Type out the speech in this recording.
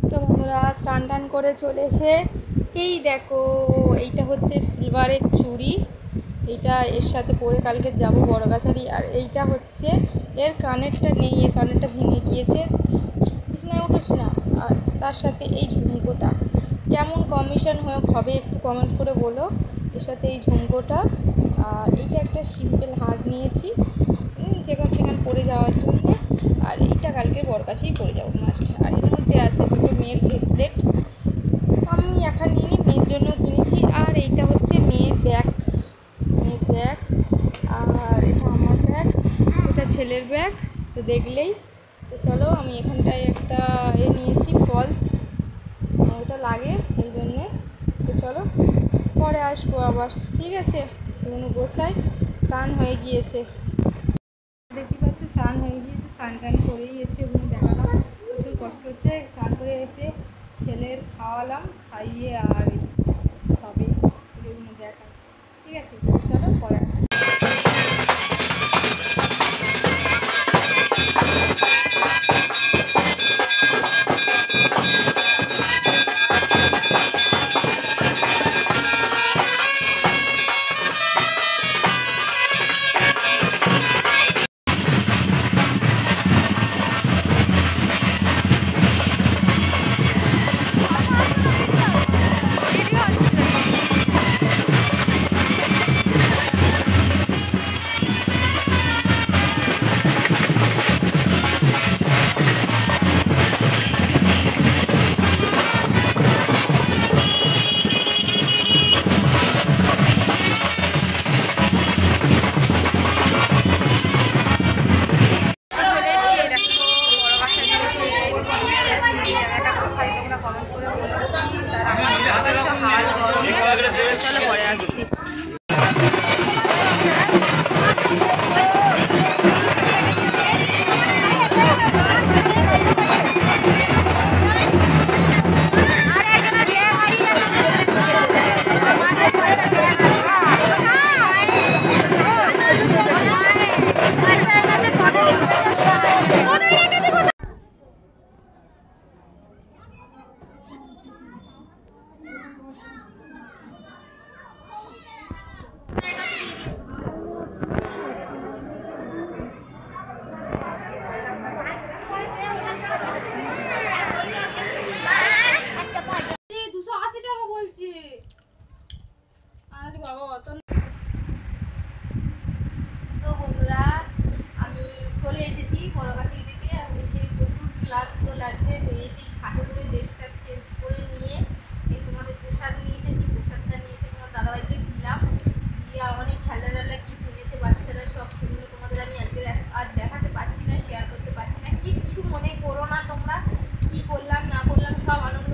তো বন্ধুরা স্নান টান করে চলে এসে এই দেখো, এইটা হচ্ছে সিলভারের চুড়ি, এইটা এর সাথে পরে কালকে যাব বড়গাছারি। আর এইটা হচ্ছে এর কানেরটা নেই, এর কানেরটা ভেঙে গিয়েছে, বিছানায় উঠিস না। আর তার সাথে এই ঝুমকোটা কেমন কম্বিনেশন হবে একটু কমেন্ট করে বলো। এর সাথে এই ঝুমকোটা, আর এইটা একটা সিম্পল হার নিয়েছি যেখানে সেখানে পরে যাওয়ার জন্যে। আর এইটা কালকে বড়গাছেই পরে যাবো মাস্ট। আর এর মধ্যে আছে দুটো মেয়ের ব্রেসলেট, আমি একা নিয়ে মেয়ের জন্য কিনেছি। আর এইটা হচ্ছে মেয়ের ব্যাগ, আর এটা আমার ব্যাগ, এটা ছেলের ব্যাগ। তো দেখলেই তো চলো, আমি এখানটায় একটা নিয়েছি ফলস, ওটা লাগে এই জন্যে। তো চলো পরে আসবো আবার, ঠিক আছে। কোনো গোছায় স্নান হয়ে গিয়েছে, দেখতে পাচ্ছ স্নান হয়ে গিয়েছে, স্নান টান করেই এসে ওগুলো দেখালাম। প্রচুর কষ্ট হচ্ছে, স্নান করে এসে ছেলের খাওয়ালাম, খাইয়ে আর সবে এগুলো দেখাই, ঠিক আছে। চলো পরে আসছি। চলো পরে আসছি। তো বন্ধুরা আমি চলে এসেছি বড়গাছি থেকে, আমি সেই প্রচুর ক্লান্ত লাগছে। তো এসে খাটে করে দেশটা চেঞ্জ করে নিয়ে এই তোমাদের প্রসাদ নিয়ে এসেছি, প্রসাদটা নিয়ে এসে তোমার দাদাভাইকে দিলাম, দিয়ে অনেক খেলা কি কিনেছে বাচ্চারা সব, সেগুলো তোমাদের আমি আজকে আর দেখাতে পারছি না, শেয়ার করতে পারছি না। কিচ্ছু মনে করো না তোমরা, কি করলাম না করলাম সব আনন্দ